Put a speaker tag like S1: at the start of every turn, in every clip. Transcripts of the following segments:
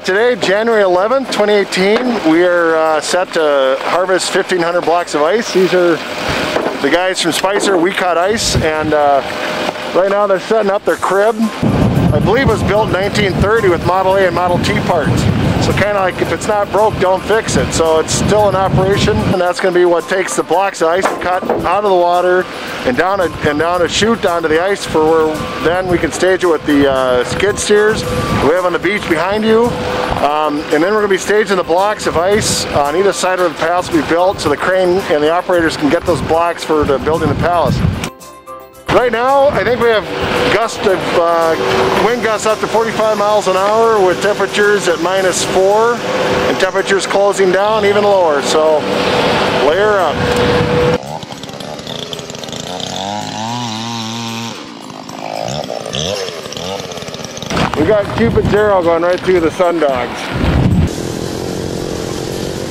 S1: Today, January 11th, 2018, we are set to harvest 1,500 blocks of ice. These are the guys from Spicer, We Cut Ice, and right now they're setting up their crib. I believe it was built in 1930 with Model A and Model T parts. So kind of like if it's not broke, don't fix it. So it's still in operation, and that's going to be what takes the blocks of ice and cut out of the water and down a chute onto the ice for where then we can stage it with the skid steers we have on the beach behind you. And then we're going to be staging the blocks of ice on either side of the palace we built so the crane and the operators can get those blocks for the building the palace. Right now, I think we have wind gusts up to 45 miles an hour with temperatures at -4 and temperatures closing down even lower, so layer up. We got Cupid Zero going right through the sundogs.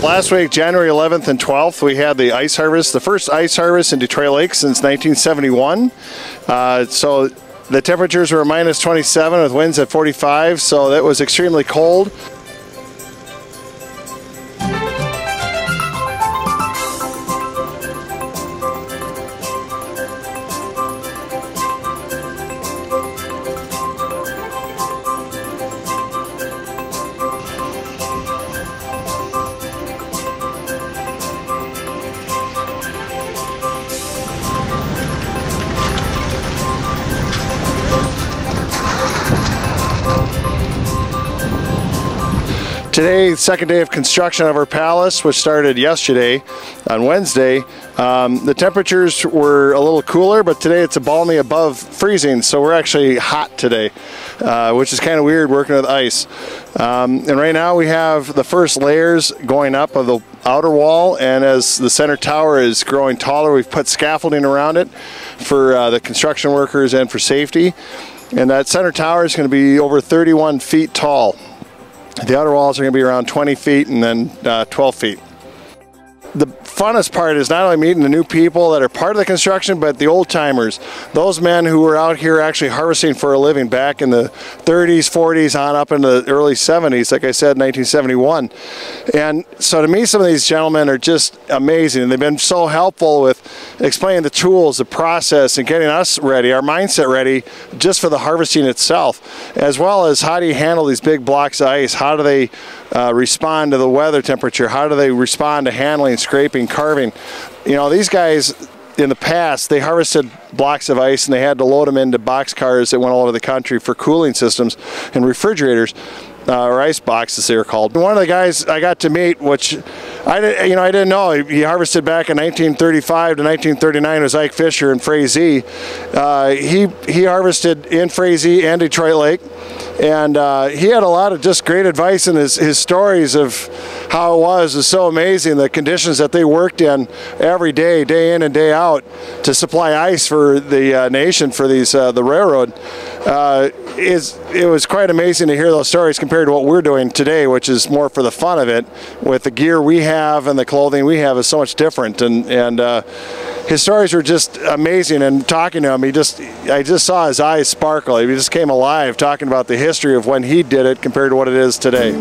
S1: Last week, January 11th and 12th, we had the ice harvest, the first ice harvest in Detroit Lake since 1971. So the temperatures were -27 with winds at 45, so that was extremely cold. Today, second day of construction of our palace, which started yesterday on Wednesday. The temperatures were a little cooler, but today it's a balmy above freezing, so we're actually hot today, which is kind of weird working with ice. And right now we have the first layers going up of the outer wall, and as the center tower is growing taller, we've put scaffolding around it for the construction workers and for safety. And that center tower is going to be over 31 feet tall. The outer walls are going to be around 20 feet and then 12 feet. The funnest part is not only meeting the new people that are part of the construction, but the old timers. Those men who were out here actually harvesting for a living back in the 30s, 40s, on up into the early 70s, like I said, 1971. And so to me, some of these gentlemen are just amazing. They've been so helpful with explaining the tools, the process, and getting us ready, our mindset ready, just for the harvesting itself, as well as how do you handle these big blocks of ice? How do they respond to the weather temperature? How do they respond to handling, scraping, carving? You know, these guys in the past, they harvested blocks of ice and they had to load them into box cars that went all over the country for cooling systems and refrigerators, or ice boxes they were called. One of the guys I got to meet, which I didn't know, he harvested back in 1935 to 1939, was Ike Fisher in Frazee. He harvested in Frazee and Detroit Lake. And he had a lot of just great advice, and his stories of how it was so amazing, the conditions that they worked in every day, day in and day out, to supply ice for the nation, for these the railroad. It was quite amazing to hear those stories compared to what we're doing today, which is more for the fun of it. With the gear we have and the clothing we have is so much different, and his stories were just amazing. And talking to him, I just saw his eyes sparkle. He just came alive talking about the history of when he did it compared to what it is today.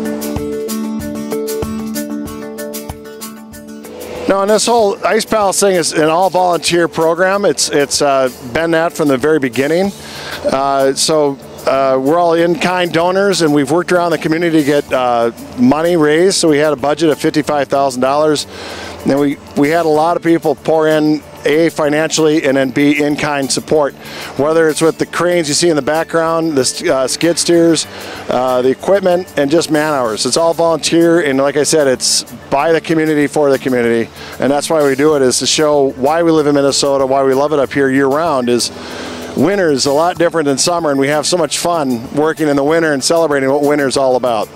S1: No, and this whole Ice Palace thing is an all-volunteer program. It's been that from the very beginning. We're all in-kind donors, and we've worked around the community to get money raised. So we had a budget of $55,000. And we had a lot of people pour in, A, financially, and then B, in-kind support. Whether it's with the cranes you see in the background, the skid steers, the equipment, and just man hours. It's all volunteer, and like I said, it's by the community, for the community. And that's why we do it, is to show why we live in Minnesota, why we love it up here year-round. Is winter is a lot different than summer, and we have so much fun working in the winter and celebrating what winter is all about.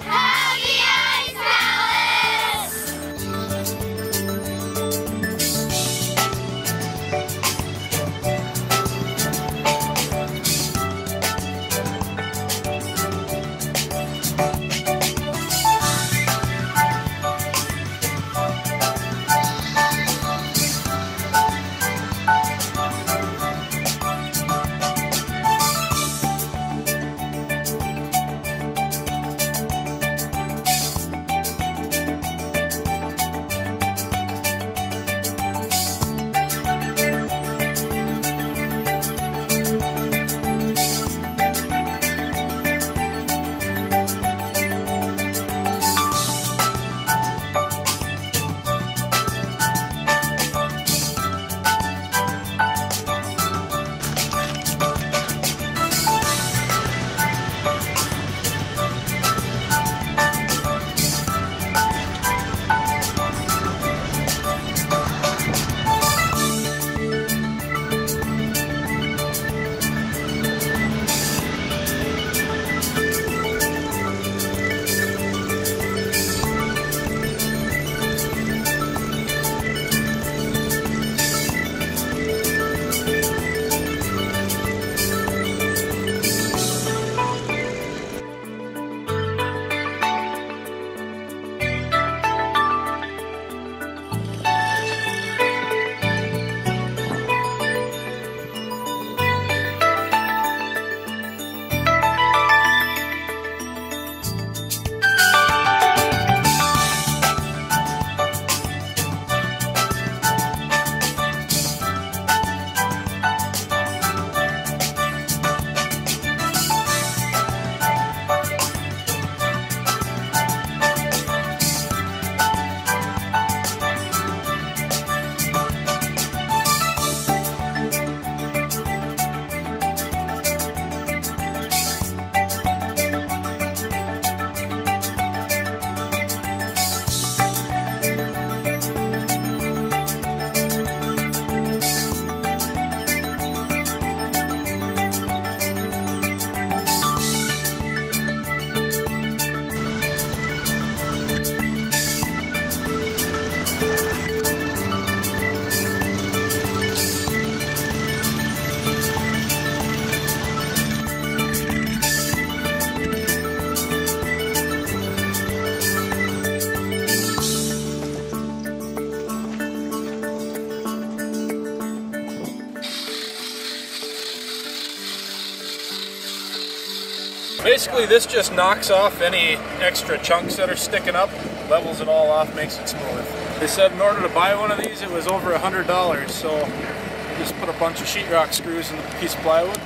S2: Basically, this just knocks off any extra chunks that are sticking up, levels it all off, makes it smooth. They said in order to buy one of these, it was over $100, so we just put a bunch of sheetrock screws in a piece of plywood.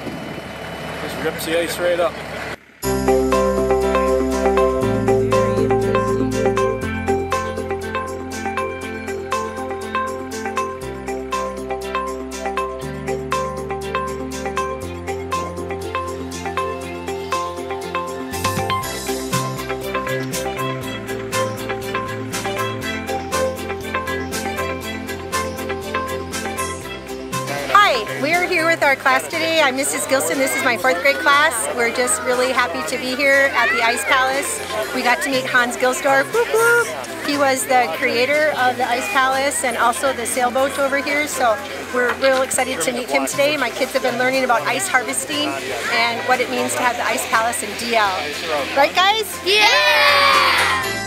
S2: Just rips the ice right up.
S3: Hi, we're here with our class today. I'm Mrs. Gilson. This is my 4th grade class. We're just really happy to be here at the Ice Palace. We got to meet Hans Gilsdorf. Whoop, whoop. He was the creator of the Ice Palace and also the sailboat over here, so we're real excited to meet him today. My kids have been learning about ice harvesting and what it means to have the Ice Palace in DL. Right, guys?
S4: Yeah!